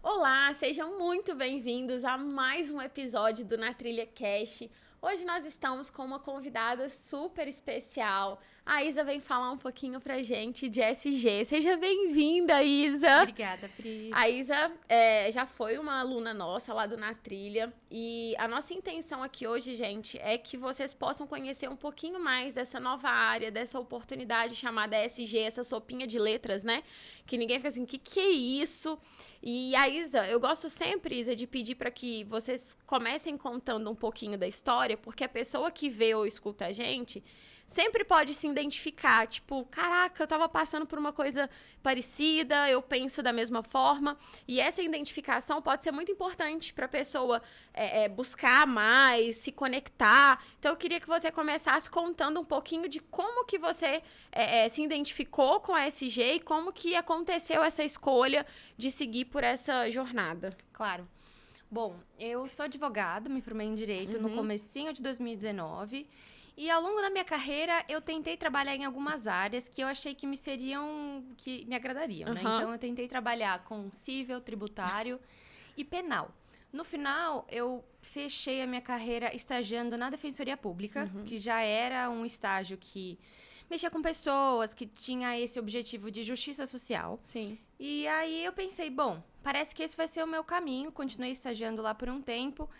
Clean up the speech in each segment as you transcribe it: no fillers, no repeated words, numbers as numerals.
Olá, sejam muito bem-vindos a mais um episódio do Na Trilha Cast. Hoje nós estamos com uma convidada super especial. A Isa vem falar um pouquinho pra gente de SG. Seja bem-vinda, Isa! Obrigada, Pri. A Isa já foi uma aluna nossa lá do Na Trilha e a nossa intenção aqui hoje, gente, é que vocês possam conhecer um pouquinho mais dessa nova área, dessa oportunidade chamada SG, essa sopinha de letras, né? Que ninguém fica assim, o que é isso? E a Isa, eu gosto sempre, Isa, de pedir para que vocês comecem contando um pouquinho da história, porque a pessoa que vê ou escuta a gente sempre pode se identificar, tipo, caraca, eu tava passando por uma coisa parecida, eu penso da mesma forma, e essa identificação pode ser muito importante para a pessoa buscar mais, se conectar. Então eu queria que você começasse contando um pouquinho de como que você se identificou com a SG e como que aconteceu essa escolha de seguir por essa jornada. Claro. Bom, eu sou advogada, me formei em Direito no comecinho de 2019. E ao longo da minha carreira, eu tentei trabalhar em algumas áreas que eu achei que que me agradariam, né? Então, eu tentei trabalhar com civil, tributário e penal. No final, eu fechei a minha carreira estagiando na Defensoria Pública, que já era um estágio que mexia com pessoas, que tinha esse objetivo de justiça social. Sim. E aí eu pensei, bom, parece que esse vai ser o meu caminho. Continuei estagiando lá por um tempo.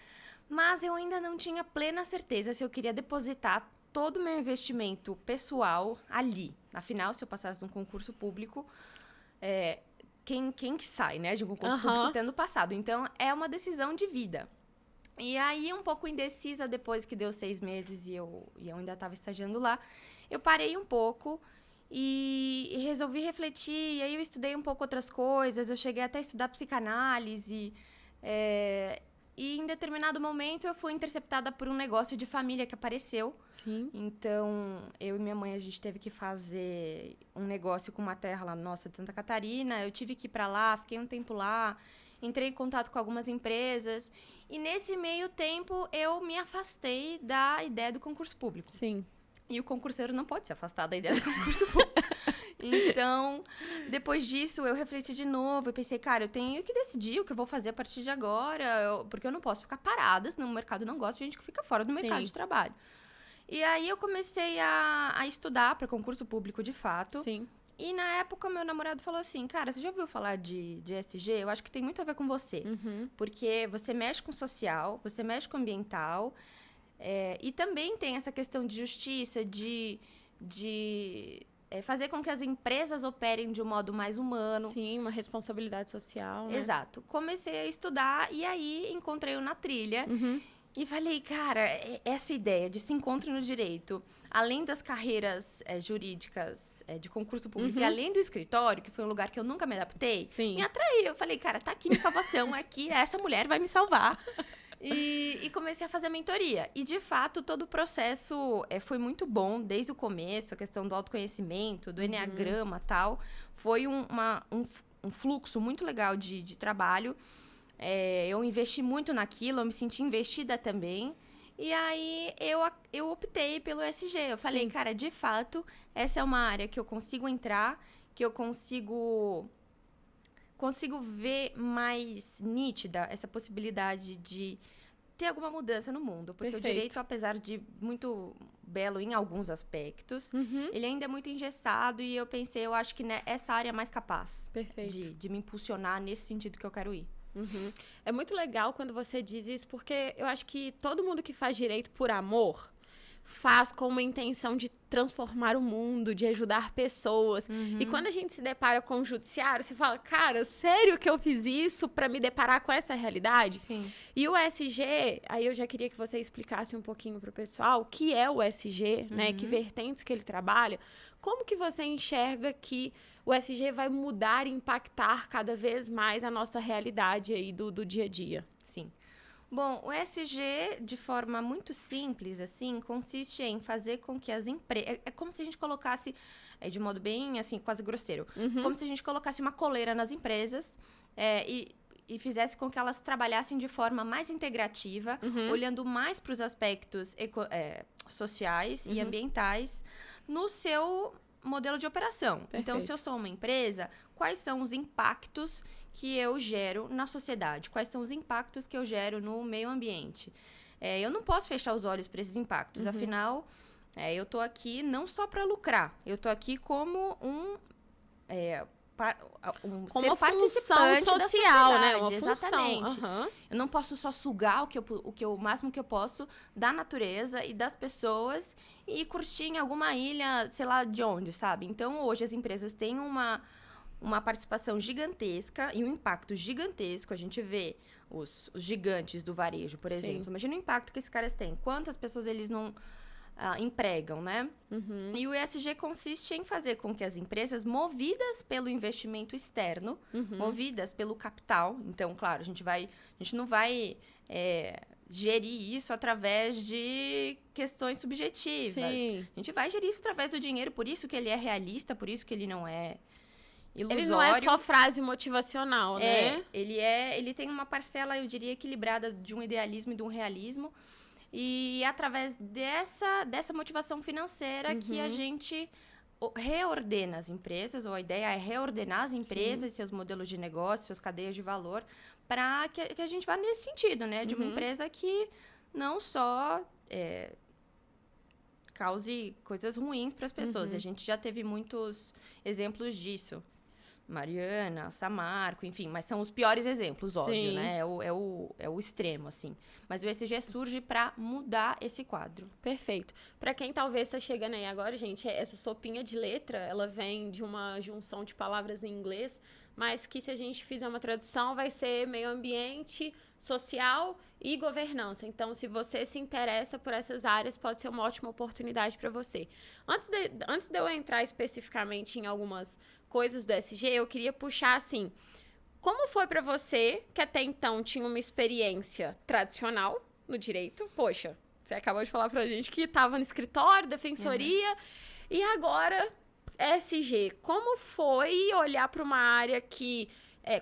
Mas eu ainda não tinha plena certeza se eu queria depositar todo o meu investimento pessoal ali. Afinal, se eu passasse um concurso público, quem que sai, né, de um concurso público tendo passado? Então, é uma decisão de vida. E aí, um pouco indecisa, depois que deu 6 meses e eu ainda estava estagiando lá, eu parei um pouco e resolvi refletir. E aí, eu estudei um pouco outras coisas. Eu cheguei até a estudar psicanálise. E em determinado momento eu fui interceptada por um negócio de família que apareceu. Sim. Então, eu e minha mãe, a gente teve que fazer um negócio com uma terra lá nossa de Santa Catarina. Eu tive que ir pra lá, fiquei um tempo lá, entrei em contato com algumas empresas. E nesse meio tempo eu me afastei da ideia do concurso público. Sim. E o concurseiro não pode se afastar da ideia do concurso público. Então, depois disso, eu refleti de novo e pensei, cara, eu tenho que decidir o que eu vou fazer a partir de agora, porque eu não posso ficar parada, senão o mercado não gosta de gente que fica fora do mercado de trabalho. E aí, eu comecei a estudar para concurso público de fato. Sim. E na época, meu namorado falou assim, cara, você já ouviu falar de SG? Eu acho que tem muito a ver com você. Porque você mexe com social, você mexe com ambiental, e também tem essa questão de justiça, de fazer com que as empresas operem de um modo mais humano. Sim, uma responsabilidade social, né? Exato. Comecei a estudar e aí encontrei-o na trilha. E falei, cara, essa ideia de se encontro no direito, além das carreiras jurídicas de concurso público e além do escritório, que foi um lugar que eu nunca me adaptei, me atraiu. Eu falei, cara, tá aqui minha salvação, aqui essa mulher vai me salvar. E comecei a fazer a mentoria. E, de fato, todo o processo foi muito bom, desde o começo, a questão do autoconhecimento, do enneagrama e tal. Foi um fluxo muito legal de trabalho. Eu investi muito naquilo, eu me senti investida também. E aí, eu optei pelo SG. Eu falei, cara, de fato, essa é uma área que eu consigo entrar, que eu consigo ver mais nítida essa possibilidade de ter alguma mudança no mundo. Porque o direito, apesar de muito belo em alguns aspectos, ele ainda é muito engessado e eu pensei, eu acho que essa área é mais capaz de me impulsionar nesse sentido que eu quero ir. É muito legal quando você diz isso, porque eu acho que todo mundo que faz direito por amor faz com uma intenção de transformar o mundo, de ajudar pessoas. E quando a gente se depara com o judiciário, você fala, cara, sério que eu fiz isso para me deparar com essa realidade? Sim. E o SG, aí eu já queria que você explicasse um pouquinho pro pessoal o que é o SG, né? Que vertentes que ele trabalha. Como que você enxerga que o SG vai mudar e impactar cada vez mais a nossa realidade aí do dia a dia? Sim. Bom, o SG, de forma muito simples, assim, consiste em fazer com que as empresas... É como se a gente colocasse, de modo bem, assim, quase grosseiro, como se a gente colocasse uma coleira nas empresas e fizesse com que elas trabalhassem de forma mais integrativa, olhando mais para os aspectos sociais e ambientais no seu modelo de operação. Perfeito. Então, se eu sou uma empresa, quais são os impactos que eu gero na sociedade? Quais são os impactos que eu gero no meio ambiente? Eu não posso fechar os olhos para esses impactos. Afinal, eu tô aqui não só para lucrar. Eu tô aqui como como ser participante função social, da sociedade, né? Uma exatamente. função. Eu não posso só sugar o máximo que eu posso da natureza e das pessoas e curtir em alguma ilha, sei lá de onde, sabe? Então, hoje as empresas têm uma participação gigantesca e um impacto gigantesco. A gente vê os gigantes do varejo, por exemplo. Imagina o impacto que esses caras têm. Quantas pessoas eles não empregam, né? E o ESG consiste em fazer com que as empresas, movidas pelo investimento externo, movidas pelo capital, então, claro, a gente não vai gerir isso através de questões subjetivas. Sim. A gente vai gerir isso através do dinheiro, por isso que ele é realista, por isso que ele não é ilusório. Ele não é só frase motivacional, né? Ele tem uma parcela, eu diria, equilibrada de um idealismo e de um realismo. E através dessa motivação financeira que a gente reordena as empresas, ou a ideia é reordenar as empresas, seus modelos de negócio, suas cadeias de valor, para que a gente vá nesse sentido, né? De uma empresa que não só cause coisas ruins para as pessoas. A gente já teve muitos exemplos disso. Mariana, Samarco, enfim, mas são os piores exemplos, óbvio, né? É o extremo, assim. Mas o ESG surge para mudar esse quadro. Perfeito. Para quem talvez está chegando aí agora, gente, essa sopinha de letra, ela vem de uma junção de palavras em inglês, mas que se a gente fizer uma tradução vai ser meio ambiente, social e governança. Então, se você se interessa por essas áreas, pode ser uma ótima oportunidade para você. Antes de eu entrar especificamente em algumas coisas do ESG, eu queria puxar assim, como foi para você, que até então tinha uma experiência tradicional no direito? Poxa, você acabou de falar pra gente que estava no escritório, defensoria, e agora ESG. Como foi olhar para uma área que...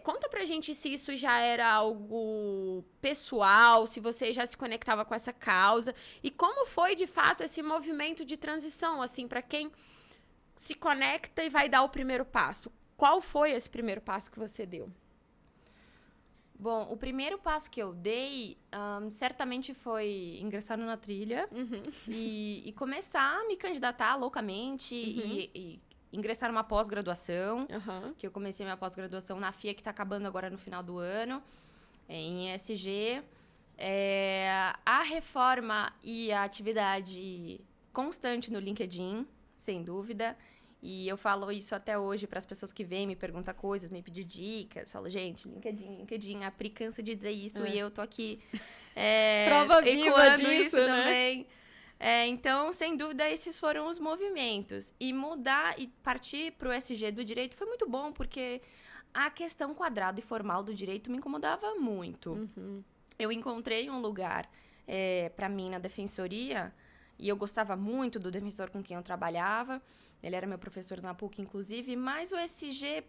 conta pra gente se isso já era algo pessoal, se você já se conectava com essa causa, e como foi, de fato, esse movimento de transição, assim, para quem se conecta e vai dar o primeiro passo. Qual foi esse primeiro passo que você deu? Bom, o primeiro passo que eu dei, certamente foi ingressar na trilha e começar a me candidatar loucamente e ingressar numa pós-graduação, que eu comecei minha pós-graduação na FIA, que está acabando agora no final do ano, em ESG. A reforma e a atividade constante no LinkedIn, sem dúvida. E eu falo isso até hoje para as pessoas que vêm me perguntar coisas, me pedir dicas. Falo, gente, LinkedIn, a Pri cansa de dizer isso e eu tô aqui prova viva disso, isso né? também. Então, sem dúvida, esses foram os movimentos. E mudar e partir para o ESG do direito foi muito bom, porque a questão quadrada e formal do direito me incomodava muito. Eu encontrei um lugar para mim na defensoria, e eu gostava muito do defensor com quem eu trabalhava. Ele era meu professor na PUC, inclusive. Mas o ESG,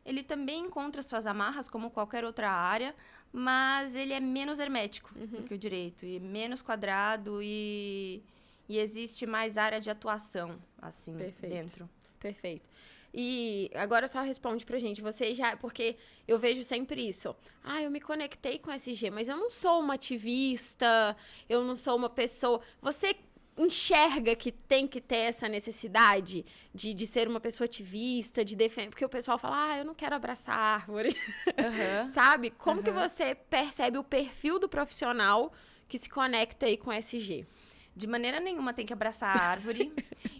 ele também encontra suas amarras, como qualquer outra área, mas ele é menos hermético do que o direito. E menos quadrado e existe mais área de atuação, assim, dentro. Perfeito. E agora só responde pra gente, você já... Porque eu vejo sempre isso. Eu me conectei com o ESG, mas eu não sou uma ativista, eu não sou uma pessoa... Você enxerga que tem que ter essa necessidade de ser uma pessoa ativista, de defender... Porque o pessoal fala, eu não quero abraçar árvore. Sabe? Como que você percebe o perfil do profissional que se conecta aí com o ESG? De maneira nenhuma tem que abraçar a árvore.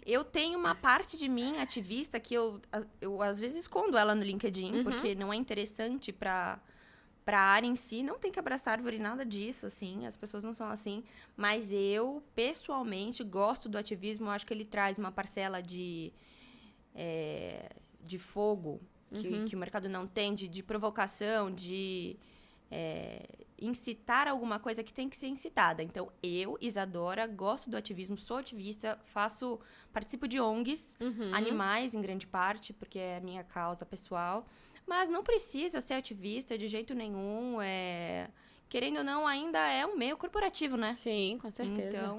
Eu tenho uma parte de mim ativista que eu às vezes escondo ela no LinkedIn, porque não é interessante para a área em si. Não tem que abraçar a árvore, nada disso, assim. As pessoas não são assim. Mas eu, pessoalmente, gosto do ativismo. Eu acho que ele traz uma parcela de fogo que o mercado não tem, de provocação, de... incitar alguma coisa que tem que ser incitada. Então, eu, Isadora, gosto do ativismo, sou ativista, participo de ONGs, animais em grande parte, porque é a minha causa pessoal, mas não precisa ser ativista de jeito nenhum, querendo ou não, ainda é um meio corporativo, né? Sim, com certeza.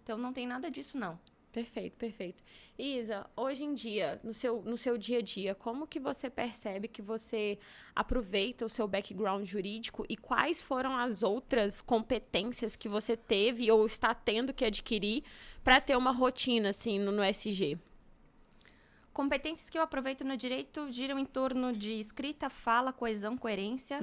Então não tem nada disso, não. Perfeito, perfeito. Isa, hoje em dia, no seu dia a dia, como que você percebe que você aproveita o seu background jurídico e quais foram as outras competências que você teve ou está tendo que adquirir para ter uma rotina, assim, no SG? Competências que eu aproveito no direito giram em torno de escrita, fala, coesão, coerência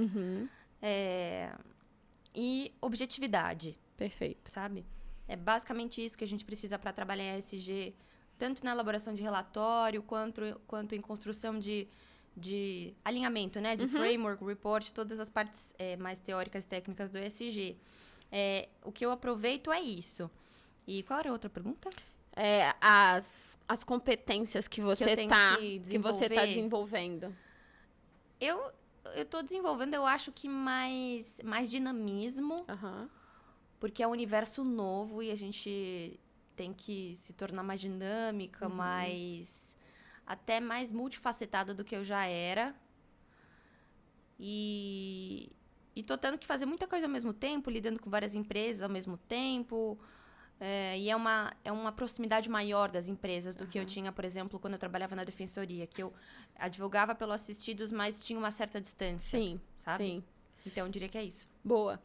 e objetividade. Perfeito. Sabe? É basicamente isso que a gente precisa para trabalhar em ESG, tanto na elaboração de relatório, quanto em construção de alinhamento, né? De framework, report, todas as partes mais teóricas e técnicas do ESG. O que eu aproveito é isso. E qual era a outra pergunta? As competências que você está desenvolvendo. Eu estou desenvolvendo, eu acho que mais dinamismo, porque é um universo novo e a gente tem que se tornar mais dinâmica, até mais multifacetada do que eu já era. E tô tendo que fazer muita coisa ao mesmo tempo, lidando com várias empresas ao mesmo tempo. E é uma proximidade maior das empresas do que eu tinha, por exemplo, quando eu trabalhava na defensoria, que eu advogava pelos assistidos, mas tinha uma certa distância. Sim, sabe? Sim. Então, eu diria que é isso. Boa.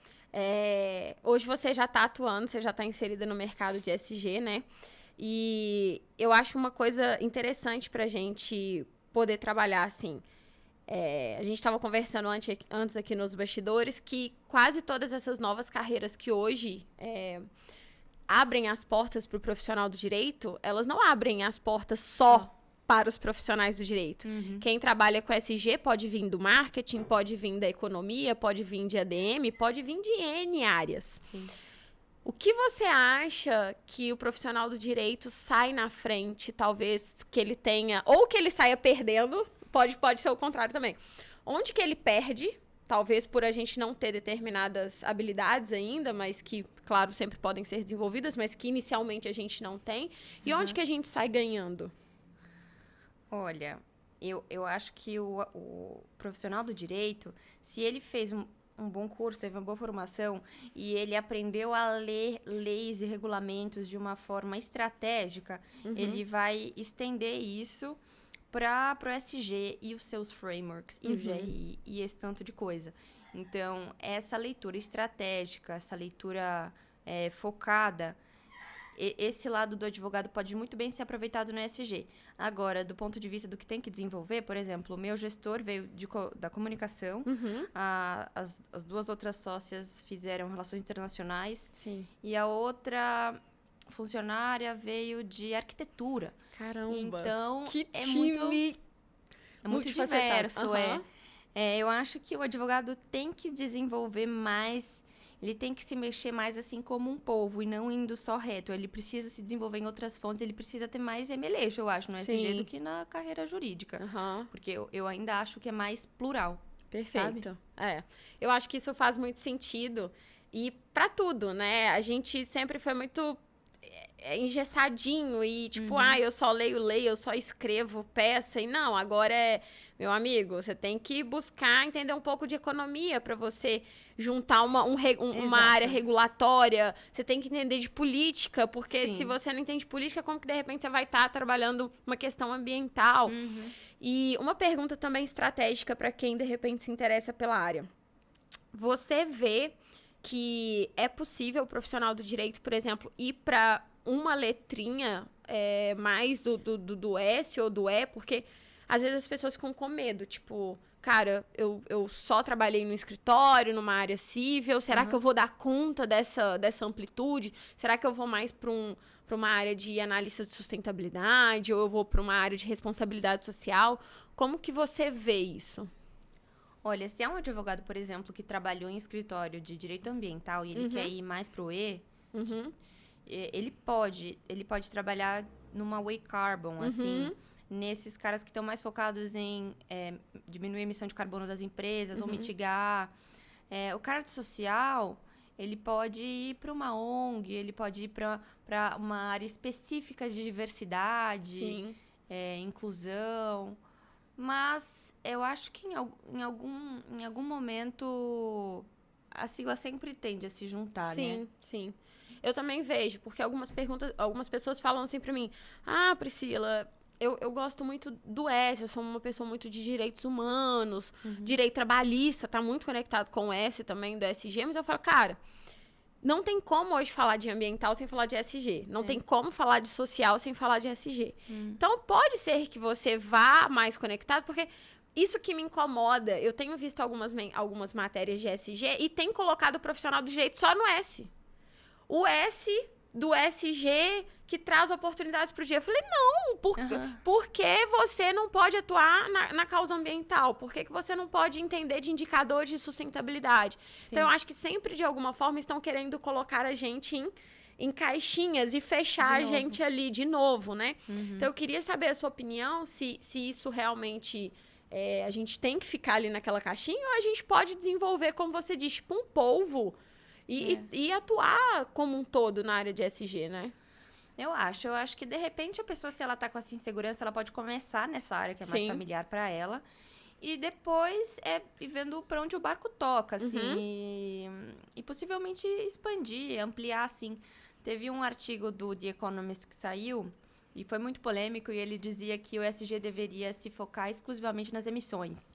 Hoje você já está atuando, você já está inserida no mercado de SG, né? E eu acho uma coisa interessante para a gente poder trabalhar, assim. A gente estava conversando antes aqui nos bastidores que quase todas essas novas carreiras que hoje abrem as portas para o profissional do direito, elas não abrem as portas só para os profissionais do direito. Quem trabalha com SG pode vir do marketing, pode vir da economia, pode vir de ADM, pode vir de N áreas. Sim. O que você acha que o profissional do direito sai na frente, talvez que ele tenha, ou que ele saia perdendo, pode ser o contrário também. Onde que ele perde, talvez por a gente não ter determinadas habilidades ainda, mas que, claro, sempre podem ser desenvolvidas, mas que inicialmente a gente não tem, e onde que a gente sai ganhando? Olha, eu acho que o profissional do direito, se ele fez um bom curso, teve uma boa formação e ele aprendeu a ler leis e regulamentos de uma forma estratégica, ele vai estender isso para o SG e os seus frameworks e o GRI e esse tanto de coisa. Então, essa leitura estratégica, essa leitura focada, esse lado do advogado pode muito bem ser aproveitado no ESG. Agora, do ponto de vista do que tem que desenvolver, por exemplo, o meu gestor veio da comunicação, as duas outras sócias fizeram relações internacionais. Sim. E a outra funcionária veio de arquitetura. Caramba! Então, que é time muito diverso. Eu acho que o advogado tem que desenvolver mais. Ele tem que se mexer mais assim como um polvo e não indo só reto. Ele precisa se desenvolver em outras fontes, ele precisa ter mais remeleixo, eu acho, no SG do que na carreira jurídica. Porque eu ainda acho que é mais plural. Perfeito. Eu acho que isso faz muito sentido. E pra tudo, né? A gente sempre foi muito engessadinho e tipo, eu só leio lei, eu só escrevo peça. E não, agora meu amigo, você tem que buscar entender um pouco de economia para você juntar uma área regulatória. Você tem que entender de política, porque se você não entende política, como que de repente você vai estar trabalhando uma questão ambiental? E uma pergunta também estratégica para quem de repente se interessa pela área. Você vê que é possível o profissional do direito, por exemplo, ir para uma letrinha mais do S ou do E, porque às vezes as pessoas ficam com medo, tipo, cara, eu só trabalhei no escritório, numa área civil, será que eu vou dar conta dessa amplitude? Será que eu vou mais para uma área de análise de sustentabilidade, ou eu vou para uma área de responsabilidade social? Como que você vê isso? Olha, se é um advogado, por exemplo, que trabalhou em escritório de direito ambiental e ele quer ir mais pro E, ele pode trabalhar numa Way Carbon, assim, nesses caras que estão mais focados em diminuir a emissão de carbono das empresas ou mitigar. O cara do social, ele pode ir para uma ONG, ele pode ir para uma área específica de diversidade, inclusão. Mas eu acho que em algum momento a sigla sempre tende a se juntar, né? Sim. Eu também vejo, porque algumas pessoas falam assim pra mim, ah, Priscila, eu gosto muito do S, eu sou uma pessoa muito de direitos humanos, direito trabalhista, tá muito conectado com o S também, do SG, mas eu falo, cara, não tem como hoje falar de ambiental sem falar de SG. Não tem como falar de social sem falar de SG. Então, pode ser que você vá mais conectado, porque isso que me incomoda, eu tenho visto algumas matérias de SG e tem colocado o profissional do direito só no S. O S do SG que traz oportunidades para o dia. Eu falei, não, por que você não pode atuar na causa ambiental? Por que você não pode entender de indicadores de sustentabilidade? Sim. Então, eu acho que sempre, de alguma forma, estão querendo colocar a gente em caixinhas e fechar a gente ali de novo, né? Então, eu queria saber a sua opinião, se isso realmente... a gente tem que ficar ali naquela caixinha ou a gente pode desenvolver, como você diz, tipo um polvo e atuar como um todo na área de SG, né? Eu acho que de repente a pessoa, se ela tá com essa insegurança, ela pode começar nessa área que é mais familiar para ela e depois ir vendo para onde o barco toca, assim, e possivelmente expandir, ampliar, assim. Teve um artigo do The Economist que saiu e foi muito polêmico, e ele dizia que o ESG deveria se focar exclusivamente nas emissões,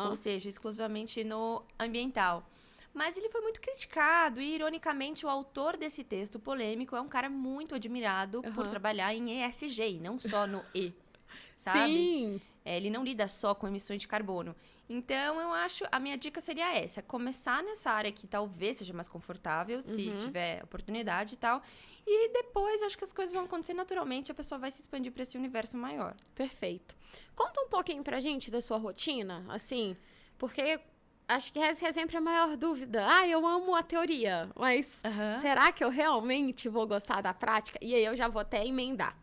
ou seja, exclusivamente no ambiental. Mas ele foi muito criticado e, ironicamente, o autor desse texto polêmico é um cara muito admirado por trabalhar em ESG, e não só no E, sabe? Sim! Ele não lida só com emissões de carbono. Então, eu acho, a minha dica seria essa, começar nessa área que talvez seja mais confortável, se tiver oportunidade e tal, e depois acho que as coisas vão acontecer naturalmente, a pessoa vai se expandir para esse universo maior. Perfeito. Conta um pouquinho pra gente da sua rotina, assim, porque... Acho que essa é sempre a maior dúvida. Ah, eu amo a teoria, mas será que eu realmente vou gostar da prática? E aí eu já vou até emendar.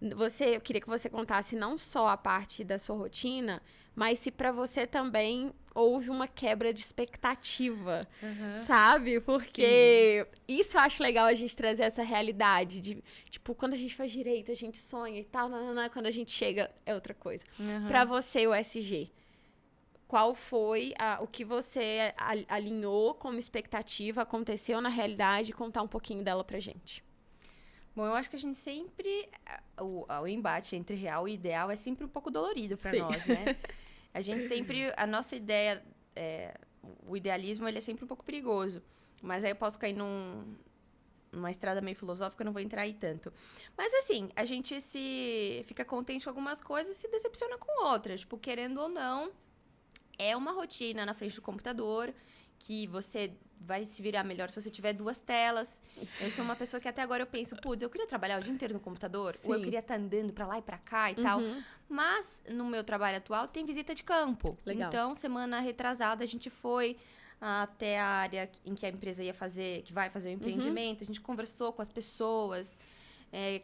Eu queria que você contasse não só a parte da sua rotina, mas se para você também houve uma quebra de expectativa, sabe? Porque isso eu acho legal a gente trazer essa realidade de, tipo, quando a gente faz direito, a gente sonha e tal, não, quando a gente chega é outra coisa. Para você, o SG. Qual foi o que você alinhou como expectativa, aconteceu na realidade, e contar um pouquinho dela pra gente. Bom, eu acho que a gente sempre... O embate entre real e ideal é sempre um pouco dolorido pra nós, né? A gente sempre... A nossa ideia... o idealismo, ele é sempre um pouco perigoso. Mas aí eu posso cair numa estrada meio filosófica, eu não vou entrar aí tanto. Mas assim, a gente fica contente com algumas coisas e se decepciona com outras. Tipo, querendo ou não... É uma rotina na frente do computador, que você vai se virar melhor se você tiver 2 telas. Eu sou uma pessoa que até agora eu penso, putz, eu queria trabalhar o dia inteiro no computador, ou eu queria estar andando pra lá e pra cá e tal. Mas, no meu trabalho atual, tem visita de campo. Legal. Então, semana retrasada, a gente foi até a área em que a empresa que vai fazer o empreendimento. A gente conversou com as pessoas...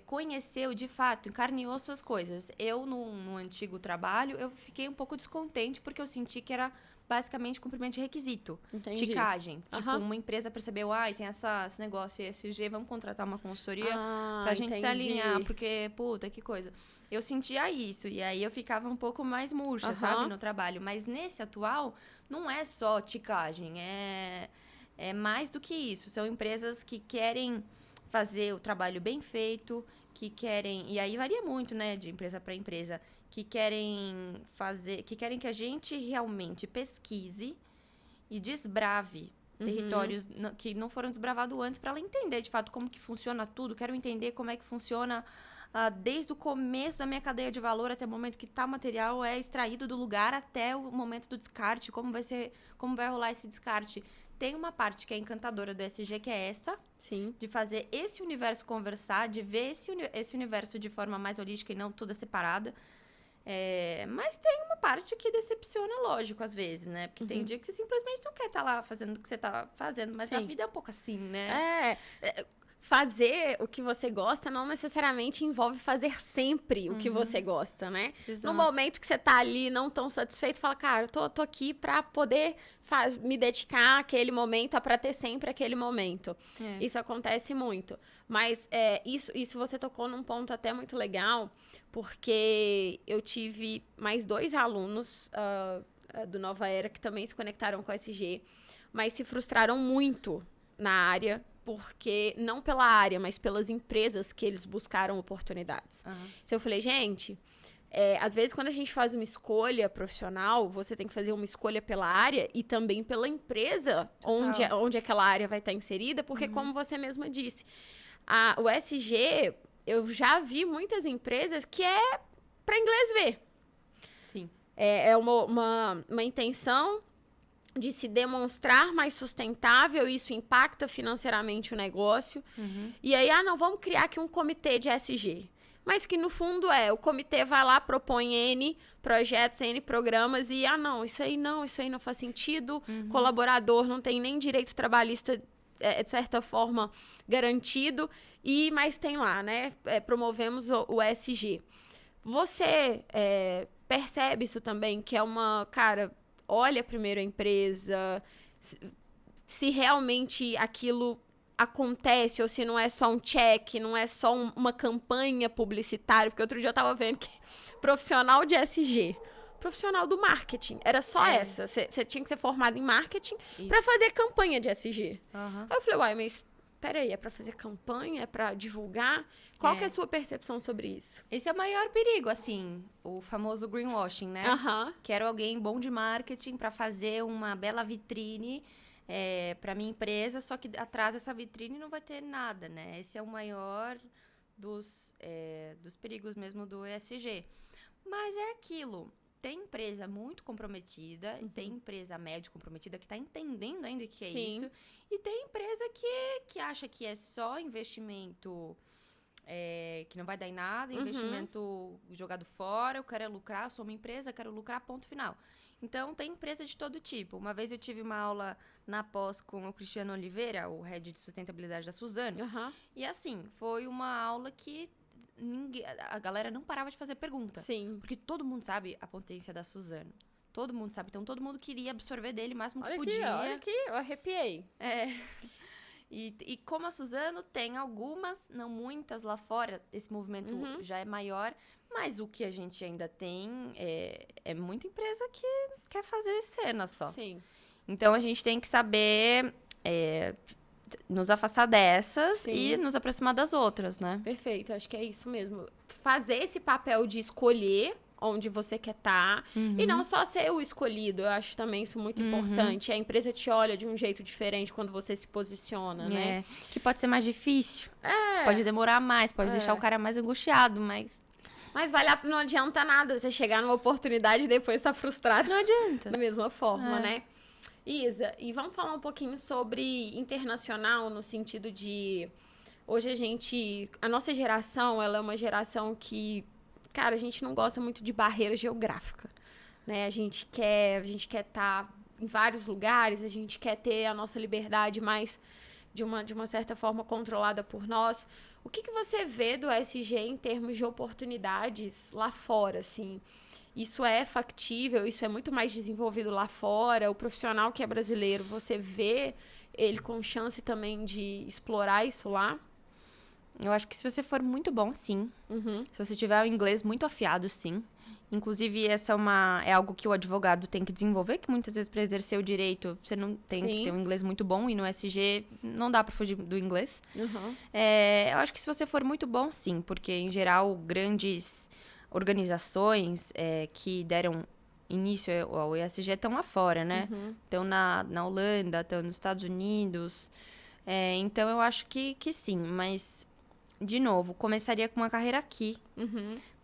conheceu, de fato, encarneou suas coisas. Eu, no antigo trabalho, eu fiquei um pouco descontente porque eu senti que era basicamente cumprimento de requisito. Entendi. Ticagem. Tipo, uma empresa percebeu, tem esse negócio ESG, vamos contratar uma consultoria pra gente se alinhar, porque, puta, que coisa. Eu sentia isso, e aí eu ficava um pouco mais murcha, sabe, no trabalho. Mas nesse atual, não é só ticagem, é mais do que isso. São empresas que querem... fazer o trabalho bem feito, que querem... E aí varia muito, né, de empresa para empresa. Que querem que a gente realmente pesquise e desbrave territórios que não foram desbravados antes, para ela entender, de fato, como que funciona tudo. Quero entender como é que funciona desde o começo da minha cadeia de valor até o momento que tal material é extraído do lugar até o momento do descarte, como vai rolar esse descarte. Tem uma parte que é encantadora do ESG, que é essa. Sim. De fazer esse universo conversar, de ver esse universo de forma mais holística e não toda separada. Mas tem uma parte que decepciona, lógico, às vezes, né? Porque tem dia que você simplesmente não quer estar lá fazendo o que você tá fazendo. Mas a vida é um pouco assim, né? Fazer o que você gosta não necessariamente envolve fazer sempre o que você gosta, né? Exato. No momento que você tá ali não tão satisfeito, você fala, cara, eu tô aqui pra poder me dedicar àquele momento, pra ter sempre aquele momento. Isso acontece muito. Mas isso você tocou num ponto até muito legal, porque eu tive mais 2 alunos do Nova Era que também se conectaram com o SG, mas se frustraram muito na área porque não pela área, mas pelas empresas que eles buscaram oportunidades. Então eu falei, gente, às vezes quando a gente faz uma escolha profissional, você tem que fazer uma escolha pela área e também pela empresa onde aquela área vai estar inserida, porque como você mesma disse, o SG, eu já vi muitas empresas que é para inglês ver. Sim. É uma intenção de se demonstrar mais sustentável, isso impacta financeiramente o negócio. E aí, não, vamos criar aqui um comitê de SG. Mas que no fundo o comitê vai lá, propõe N projetos, N programas e, não, isso aí não faz sentido, colaborador não tem nem direito trabalhista, de certa forma, garantido, mas tem lá, né, promovemos o SG. Você percebe isso também, que é cara, olha primeiro a empresa, se realmente aquilo acontece, ou se não é só um check, não é só uma campanha publicitária, porque outro dia eu tava vendo que profissional de SG, profissional do marketing, era só essa, você tinha que ser formado em marketing para fazer campanha de SG. Aí eu falei, mas peraí, é pra fazer campanha, é pra divulgar? Qual que é a sua percepção sobre isso? Esse é o maior perigo, assim, o famoso greenwashing, né? Quero alguém bom de marketing pra fazer uma bela vitrine para minha empresa, só que atrás dessa vitrine não vai ter nada, né? Esse é o maior dos perigos mesmo do ESG. Mas é aquilo, tem empresa muito comprometida, tem empresa médio comprometida que está entendendo ainda o que é isso, e tem empresa que acha que é só investimento que não vai dar em nada, investimento jogado fora, eu quero lucrar, eu sou uma empresa, quero lucrar, ponto final. Então, tem empresa de todo tipo. Uma vez eu tive uma aula na pós com o Cristiano Oliveira, o head de sustentabilidade da Suzano. E assim, foi uma aula que a galera não parava de fazer pergunta. Porque todo mundo sabe a potência da Suzano. Todo mundo sabe. Então, todo mundo queria absorver dele o máximo que podia. Olha aqui, eu arrepiei. E como a Suzano tem algumas, não muitas lá fora, esse movimento já é maior, mas o que a gente ainda tem é muita empresa que quer fazer cena só. Então, a gente tem que saber nos afastar dessas e nos aproximar das outras, né? Perfeito, acho que é isso mesmo. Fazer esse papel de escolher onde você quer estar e não só ser o escolhido. Eu acho também isso muito importante. A empresa te olha de um jeito diferente quando você se posiciona, né? Que pode ser mais difícil. Pode demorar mais, pode deixar o cara mais angustiado, mas não adianta nada você chegar numa oportunidade e depois estar frustrado. Não adianta. Da mesma forma, né? Isa, e vamos falar um pouquinho sobre internacional, no sentido de... Hoje a nossa geração, ela é uma geração que... Cara, a gente não gosta muito de barreira geográfica, né? A gente quer estar em vários lugares, a gente quer ter a nossa liberdade mais de uma certa forma controlada por nós. O que você vê do SG em termos de oportunidades lá fora, assim? Isso é factível? Isso é muito mais desenvolvido lá fora? O profissional que é brasileiro, você vê ele com chance também de explorar isso lá? Eu acho que se você for muito bom, sim. Se você tiver o inglês muito afiado, sim. Inclusive, essa é algo que o advogado tem que desenvolver, que muitas vezes para exercer o direito, você não tem que ter um inglês muito bom, e no SG não dá para fugir do inglês. Eu acho que se você for muito bom, sim, porque, em geral, grandes organizações que deram início ao ESG estão lá fora, né? Estão na Holanda, estão nos Estados Unidos. Então, eu acho que sim, mas... De novo, começaria com uma carreira aqui,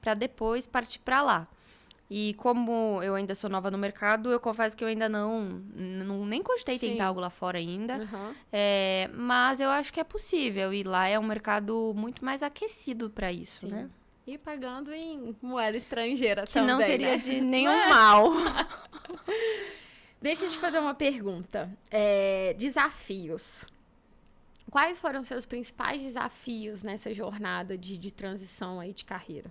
para depois partir para lá. E como eu ainda sou nova no mercado, eu confesso que eu ainda nem cogitei tentar algo lá fora ainda. Mas eu acho que é possível. E lá é um mercado muito mais aquecido para isso, né? E pagando em moeda estrangeira que também, não seria né? de nenhum mal. Deixa eu te fazer uma pergunta. Desafios. Quais foram os seus principais desafios nessa jornada de transição aí de carreira?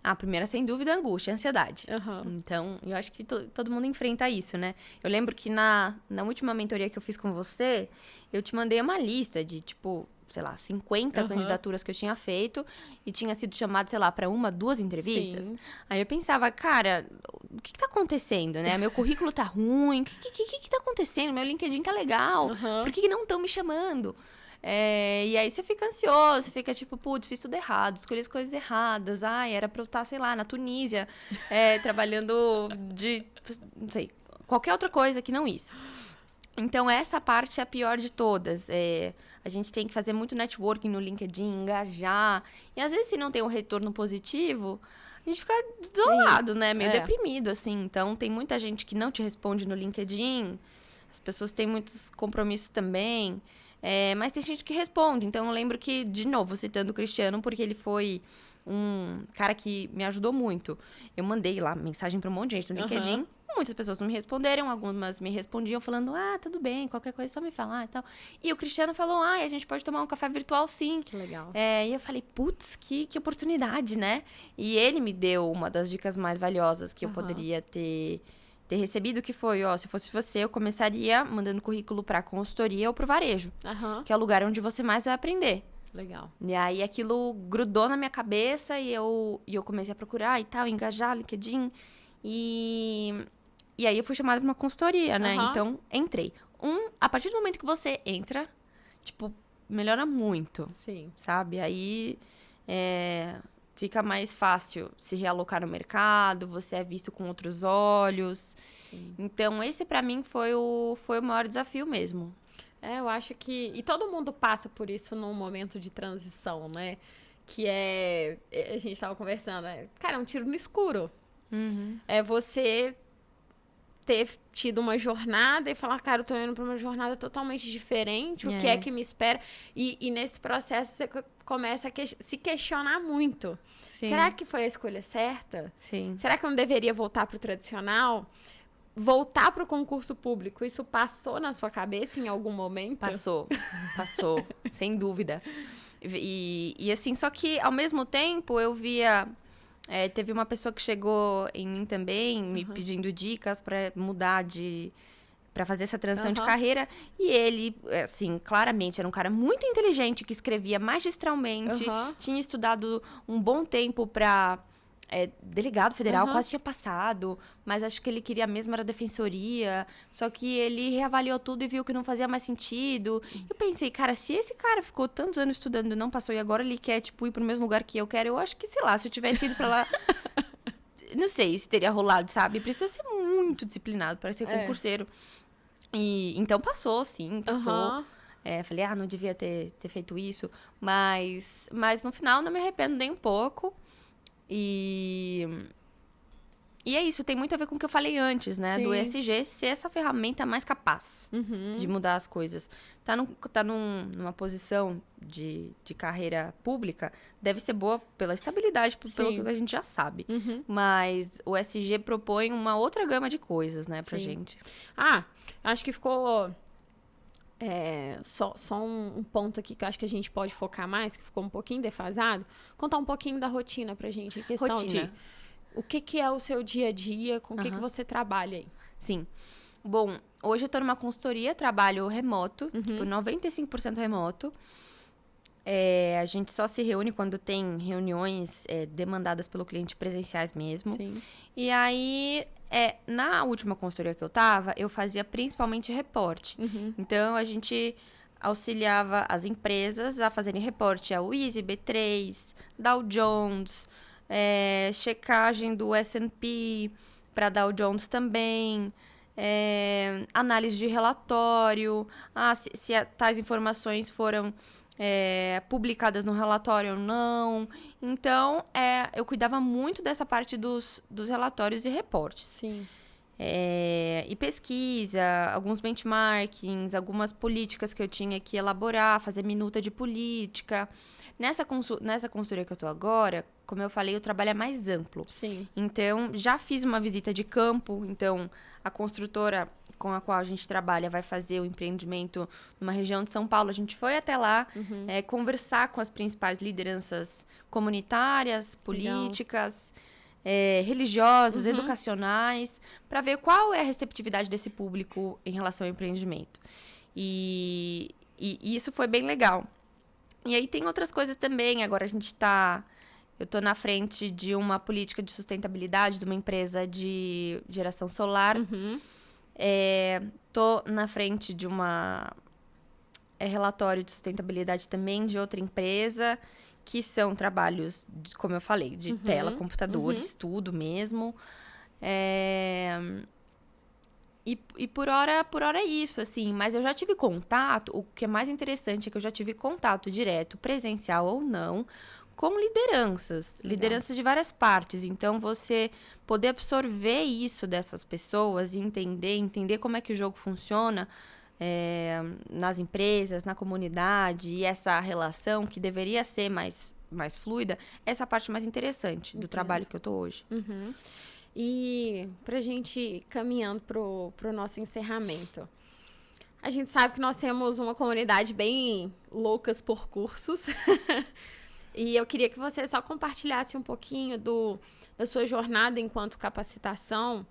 A primeira, sem dúvida, a angústia, a ansiedade. Então, eu acho que todo mundo enfrenta isso, né? Eu lembro que na última mentoria que eu fiz com você, eu te mandei uma lista de, tipo, sei lá, 50 candidaturas que eu tinha feito e tinha sido chamado, sei lá, para 1, 2 entrevistas. Aí eu pensava, cara, o que tá acontecendo, né? Meu currículo tá ruim, o que tá acontecendo? Meu LinkedIn tá legal, por que não estão me chamando? E aí você fica ansioso, você fica tipo, putz, fiz tudo errado, escolhi as coisas erradas. Ai, era pra eu estar, sei lá, na Tunísia, trabalhando não sei, qualquer outra coisa que não isso. Então, essa parte é a pior de todas. A gente tem que fazer muito networking no LinkedIn, engajar. E às vezes, se não tem um retorno positivo, a gente fica desolado, né? Meio deprimido, assim. Então, tem muita gente que não te responde no LinkedIn. As pessoas têm muitos compromissos também. Mas tem gente que responde. Então, eu lembro que, de novo, citando o Cristiano, porque ele foi um cara que me ajudou muito. Eu mandei lá mensagem para um monte de gente no LinkedIn. Muitas pessoas não me responderam, algumas me respondiam falando, tudo bem, qualquer coisa é só me falar e tal. E o Cristiano falou, a gente pode tomar um café virtual sim. Que legal. E eu falei, putz, que oportunidade, né? E ele me deu uma das dicas mais valiosas que eu poderia ter recebido, que foi, se fosse você, eu começaria mandando currículo pra consultoria ou pro varejo, que é o lugar onde você mais vai aprender. Legal. E aí aquilo grudou na minha cabeça e eu comecei a procurar e tal, engajar LinkedIn. E aí eu fui chamada pra uma consultoria, né? Então, entrei. A partir do momento que você entra, tipo, melhora muito. Sim. Sabe? Aí fica mais fácil se realocar no mercado, você é visto com outros olhos. Sim. Então, esse pra mim foi o maior desafio mesmo. Eu acho que... E todo mundo passa por isso num momento de transição, né? Que a gente tava conversando, cara, é um tiro no escuro. É você ter tido uma jornada e falar, cara, eu tô indo pra uma jornada totalmente diferente, o que é que me espera? E nesse processo você começa a se questionar muito. Sim. Será que foi a escolha certa? Sim. Será que eu não deveria voltar pro tradicional? Voltar pro concurso público, isso passou na sua cabeça em algum momento? Passou, sem dúvida. E assim, só que ao mesmo tempo eu via... teve uma pessoa que chegou em mim também, me pedindo dicas para mudar para fazer essa transição de carreira. E ele, assim, claramente era um cara muito inteligente, que escrevia magistralmente, tinha estudado um bom tempo para delegado federal, quase tinha passado, mas acho que ele queria mesmo era defensoria, só que ele reavaliou tudo e viu que não fazia mais sentido. Eu pensei, cara, se esse cara ficou tantos anos estudando e não passou, e agora ele quer, tipo, ir pro mesmo lugar que eu quero, eu acho que, sei lá, se eu tivesse ido pra lá, não sei se teria rolado, sabe? Precisa ser muito disciplinado para ser concurseiro. E então passou, sim, passou. Falei, não devia ter feito isso, mas no final não me arrependo nem um pouco. E é isso, tem muito a ver com o que eu falei antes, né? Sim. Do ESG ser essa ferramenta mais capaz de mudar as coisas. Tá numa posição de carreira pública, deve ser boa pela estabilidade, pelo que a gente já sabe. Mas o ESG propõe uma outra gama de coisas, né, pra gente. Acho que ficou... só um ponto aqui que eu acho que a gente pode focar mais, que ficou um pouquinho defasado. Contar um pouquinho da rotina pra gente. A questão de o que é o seu dia a dia, com o que você trabalha aí. Sim. Bom, hoje eu tô numa consultoria, trabalho remoto, tipo 95% remoto. A gente só se reúne quando tem reuniões demandadas pelo cliente presenciais mesmo. Sim. E aí... na última consultoria que eu tava, eu fazia principalmente reporte. Então, a gente auxiliava as empresas a fazerem reporte ao Easy, B3, Dow Jones, checagem do S&P para Dow Jones também, análise de relatório, se tais informações foram publicadas no relatório ou não. Então, eu cuidava muito dessa parte dos relatórios e reportes. Sim. E pesquisa, alguns benchmarkings, algumas políticas que eu tinha que elaborar, fazer minuta de política. Nessa consultoria que eu tô agora, como eu falei, o trabalho é mais amplo. Sim. Então, já fiz uma visita de campo. Então, a construtora com a qual a gente trabalha vai fazer o empreendimento numa região de São Paulo. A gente foi até lá conversar com as principais lideranças comunitárias, políticas, religiosas, educacionais, para ver qual é a receptividade desse público em relação ao empreendimento. E isso foi bem legal. E aí tem outras coisas também. Agora eu tô na frente de uma política de sustentabilidade de uma empresa de geração solar. Tô na frente de uma relatório de sustentabilidade também de outra empresa, que são trabalhos, como eu falei, de tela, computador, estudo mesmo. E por hora é isso, assim. Mas eu já tive contato, o que é mais interessante é que eu já tive contato direto, presencial ou não, com lideranças. Legal. Lideranças de várias partes. Então, você poder absorver isso dessas pessoas e entender como é que o jogo funciona nas empresas, na comunidade, e essa relação que deveria ser mais fluida, essa é a parte mais interessante do trabalho que eu tô hoje. E pra gente ir caminhando pro nosso encerramento, a gente sabe que nós temos uma comunidade bem loucas por cursos. E eu queria que você só compartilhasse um pouquinho da sua jornada enquanto capacitação,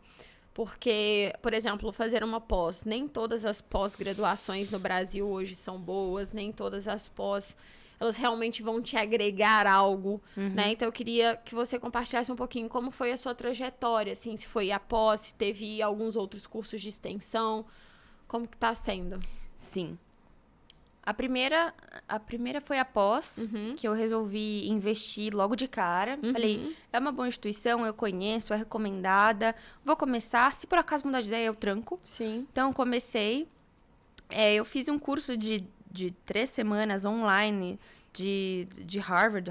porque, por exemplo, fazer uma pós, nem todas as pós-graduações no Brasil hoje são boas, nem todas as pós, elas realmente vão te agregar algo, né? Então, eu queria que você compartilhasse um pouquinho como foi a sua trajetória, assim, se foi a pós, se teve alguns outros cursos de extensão, como que tá sendo? Sim. A primeira foi a pós, que eu resolvi investir logo de cara. Falei, é uma boa instituição, eu conheço, é recomendada. Vou começar, se por acaso mudar de ideia, eu tranco. Sim. Então, comecei. Eu fiz um curso de 3 semanas online de Harvard,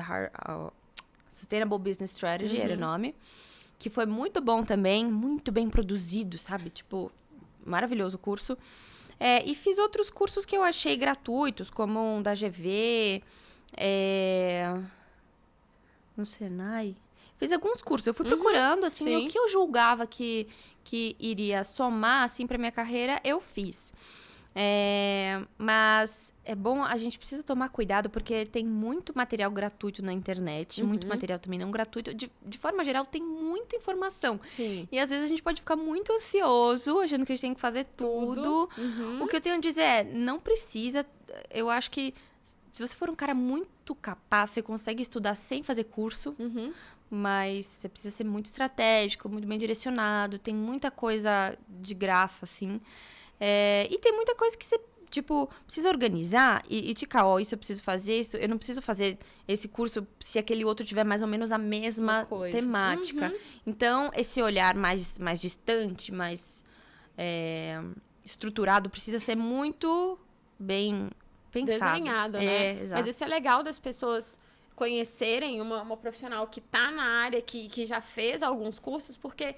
Sustainable Business Strategy, era o nome. Que foi muito bom também, muito bem produzido, sabe? Tipo, maravilhoso o curso. E fiz outros cursos que eu achei gratuitos, como um da GV, no Senai. Fiz alguns cursos, eu fui procurando, assim, o que eu julgava que iria somar, assim, pra minha carreira, eu fiz. Mas é bom, a gente precisa tomar cuidado, porque tem muito material gratuito na internet, muito material também não gratuito. De forma geral, tem muita informação. Sim. E às vezes a gente pode ficar muito ansioso, achando que a gente tem que fazer tudo. O que eu tenho a dizer é, não precisa. Eu acho que se você for um cara muito capaz, você consegue estudar sem fazer curso. Mas você precisa ser muito estratégico, muito bem direcionado. Tem muita coisa de graça, assim. E tem muita coisa que você, tipo, precisa organizar e isso eu preciso fazer, isso eu não preciso fazer esse curso se aquele outro tiver mais ou menos a mesma temática. Então, esse olhar mais distante, mais estruturado, precisa ser muito bem pensado. Desenhado, né? Exato. Mas isso é legal das pessoas conhecerem uma profissional que tá na área, que já fez alguns cursos, porque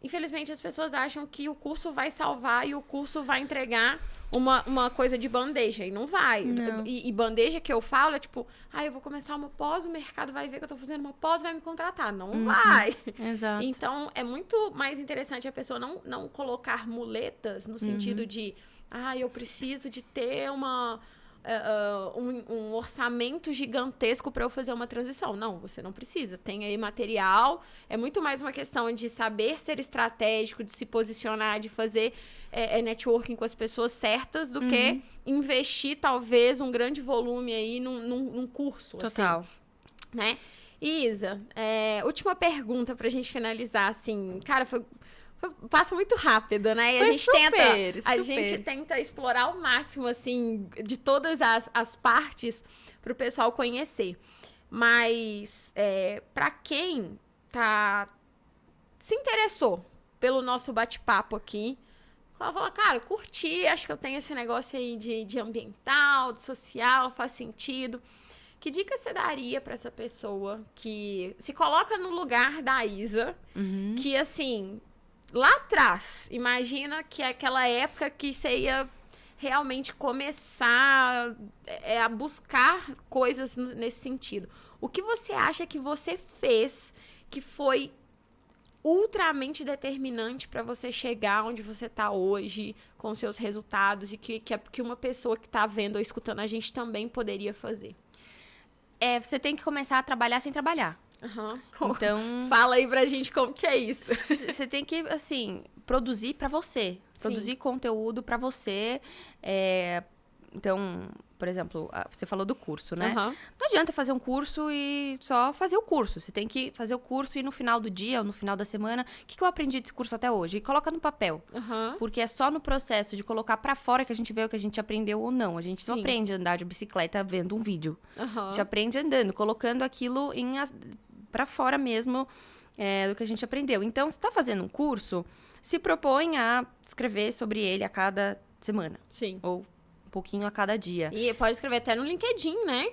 infelizmente, as pessoas acham que o curso vai salvar e o curso vai entregar uma coisa de bandeja. E não vai. Não. E bandeja que eu falo é tipo, eu vou começar uma pós, o mercado vai ver que eu tô fazendo uma pós e vai me contratar. Não vai. Exato. Então, é muito mais interessante a pessoa não colocar muletas no sentido de, eu preciso de ter um orçamento gigantesco para eu fazer uma transição. Não, você não precisa. Tem aí material. É muito mais uma questão de saber ser estratégico, de se posicionar, de fazer networking com as pessoas certas, do que investir, talvez, um grande volume aí num curso. Total. Assim, né? E, Isa, última pergunta pra gente finalizar, assim. Cara, passa muito rápido, né? E a gente tenta explorar ao máximo, assim, de todas as partes pro pessoal conhecer. Mas, pra quem se interessou pelo nosso bate-papo aqui, ela fala, cara, curti, acho que eu tenho esse negócio aí de ambiental, de social, faz sentido. Que dica você daria pra essa pessoa que se coloca no lugar da Isa, que, assim, lá atrás, imagina que é aquela época que você ia realmente começar a buscar coisas nesse sentido. O que você acha que você fez que foi ultramente determinante para você chegar onde você está hoje, com seus resultados, e que uma pessoa que está vendo ou escutando a gente também poderia fazer? Você tem que começar a trabalhar sem trabalhar. Então, fala aí pra gente como que é isso. Você tem que, assim, produzir pra você. Produzir conteúdo pra você. Então, por exemplo, você falou do curso, né? Aham. Não adianta fazer um curso e só fazer o curso. Você tem que fazer o curso e no final do dia ou no final da semana, o que eu aprendi desse curso até hoje? E coloca no papel. Aham. Porque é só no processo de colocar pra fora que a gente vê o que a gente aprendeu ou não. A gente não Sim. aprende a andar de bicicleta vendo um vídeo. A Aham. gente aprende andando, colocando aquilo pra fora mesmo do que a gente aprendeu. Então, se tá fazendo um curso, se propõe a escrever sobre ele a cada semana. Sim. Ou um pouquinho a cada dia. E pode escrever até no LinkedIn, né?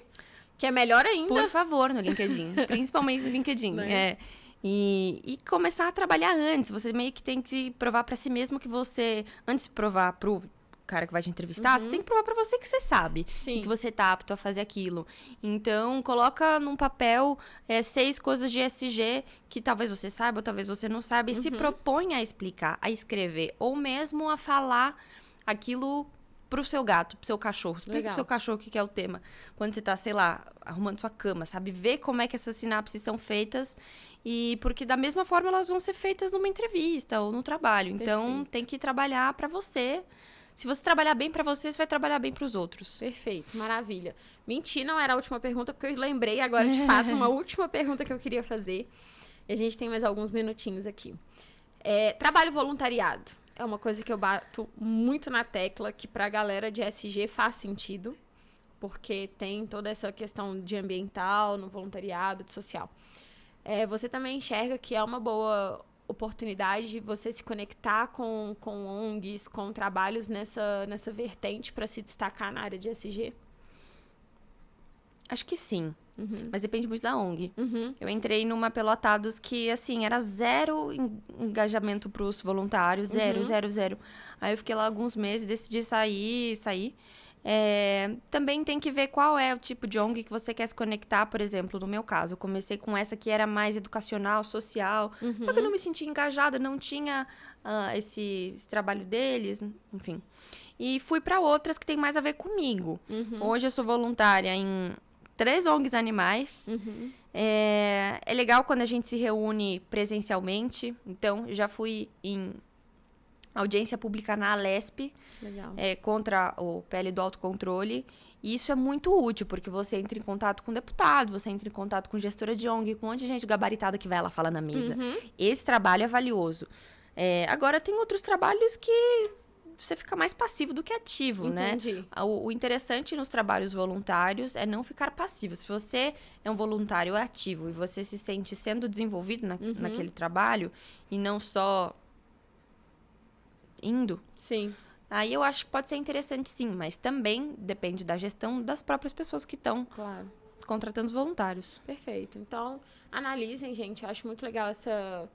Que é melhor ainda. Por favor, no LinkedIn. Principalmente no LinkedIn. Né? E começar a trabalhar antes. Você meio que tem que provar pra si mesmo que você... Antes de provar pro cara que vai te entrevistar, você tem que provar pra você que você sabe. Sim. E que você tá apto a fazer aquilo. Então, coloca num papel 6 coisas de ESG que talvez você saiba ou talvez você não saiba. E se propõe a explicar, a escrever. Ou mesmo a falar aquilo pro seu gato, pro seu cachorro. Explica Legal. pro seu cachorro o que é o tema. Quando você tá, sei lá, arrumando sua cama, sabe? Ver como é que essas sinapses são feitas. E porque da mesma forma elas vão ser feitas numa entrevista ou no trabalho. Então, Perfeito. tem que trabalhar pra você. Se você trabalhar bem pra você, você vai trabalhar bem pros outros. Perfeito, maravilha. Menti, não era a última pergunta, porque eu lembrei agora, de fato, uma última pergunta que eu queria fazer. E a gente tem mais alguns minutinhos aqui. Trabalho voluntariado. É uma coisa que eu bato muito na tecla, que pra galera de SG faz sentido, porque tem toda essa questão de ambiental, no voluntariado, de social. Você também enxerga que é uma boa oportunidade de você se conectar com ONGs, com trabalhos nessa vertente para se destacar na área de SG? Acho que sim. Uhum. Mas depende muito da ONG. Uhum. Eu entrei numa Pelotados que, assim, era zero engajamento pros voluntários. Zero. Aí eu fiquei lá alguns meses, decidi sair. Também tem que ver qual é o tipo de ONG que você quer se conectar, por exemplo, no meu caso. Eu comecei com essa que era mais educacional, social. Só que eu não me sentia engajada, não tinha esse trabalho deles, enfim. E fui para outras que tem mais a ver comigo. Hoje eu sou voluntária em 3 ONGs animais. É legal quando a gente se reúne presencialmente. Então, já fui em audiência pública na Alesp, Legal. contra o PL do autocontrole. E isso é muito útil, porque você entra em contato com deputado, você entra em contato com gestora de ONG, com um monte de gente gabaritada que vai lá falar na mesa. Esse trabalho é valioso. Agora, tem outros trabalhos que você fica mais passivo do que ativo, Entendi. né? O interessante nos trabalhos voluntários é não ficar passivo. Se você é um voluntário ativo e você se sente sendo desenvolvido naquele trabalho e não só indo, Sim. aí eu acho que pode ser interessante sim, mas também depende da gestão das próprias pessoas que estão Claro. contratando os voluntários. Perfeito. Então, analisem, gente. Eu acho muito legal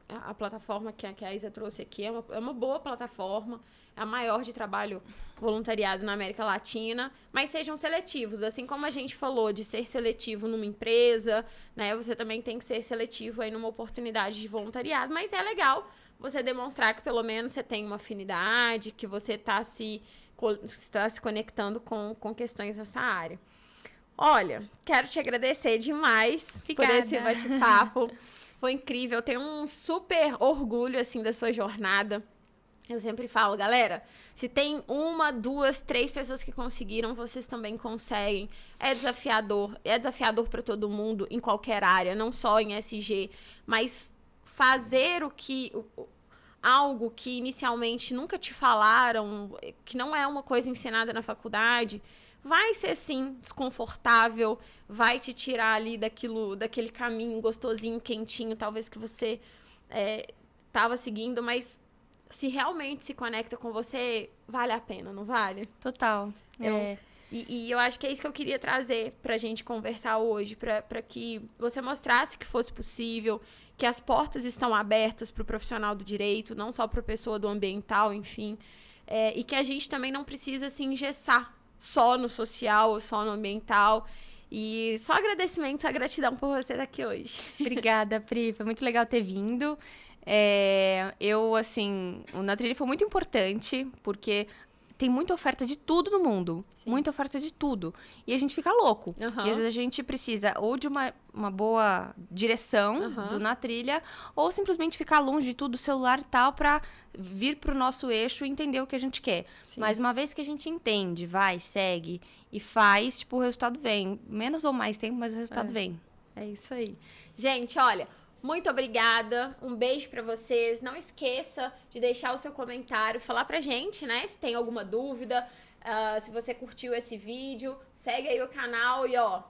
a plataforma que a Isa trouxe aqui. É uma boa plataforma. É a maior de trabalho voluntariado na América Latina. Mas sejam seletivos. Assim como a gente falou de ser seletivo numa empresa, né? Você também tem que ser seletivo aí numa oportunidade de voluntariado. Mas é legal você demonstrar que pelo menos você tem uma afinidade, que você está se conectando com questões nessa área. Olha, quero te agradecer demais por esse bate-papo. Foi incrível. Eu tenho um super orgulho, assim, da sua jornada. Eu sempre falo, galera, se tem 1, 2, 3 pessoas que conseguiram, vocês também conseguem. É desafiador para todo mundo, em qualquer área, não só em SG, mas fazer algo que inicialmente nunca te falaram, que não é uma coisa ensinada na faculdade, vai ser, sim, desconfortável, vai te tirar ali daquele caminho gostosinho, quentinho, talvez que você estava seguindo, mas se realmente se conecta com você, vale a pena, não vale? Total. E eu acho que é isso que eu queria trazer pra gente conversar hoje, pra que você mostrasse que fosse possível, que as portas estão abertas pro profissional do direito, não só pra pessoa do ambiental, enfim, e que a gente também não precisa se engessar só no social ou só no ambiental. E só agradecimento, só gratidão por você estar aqui hoje. Obrigada, Pri. Foi muito legal ter vindo. O Na Trilha foi muito importante, porque tem muita oferta de tudo no mundo. Sim. Muita oferta de tudo. E a gente fica louco. E às vezes a gente precisa ou de uma boa direção na trilha, ou simplesmente ficar longe de tudo, celular e tal, pra vir pro nosso eixo e entender o que a gente quer. Sim. Mas uma vez que a gente entende, vai, segue e faz, tipo, o resultado vem. Menos ou mais tempo, mas o resultado vem. É isso aí. Gente, olha, muito obrigada. Um beijo pra vocês. Não esqueça de deixar o seu comentário, falar pra gente, né? Se tem alguma dúvida, se você curtiu esse vídeo, segue aí o canal e, ó,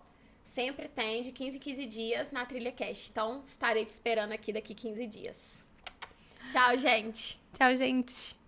sempre tem de 15 em 15 dias na Trilha Cast. Então, estarei te esperando aqui daqui 15 dias. Tchau, gente. Tchau, gente.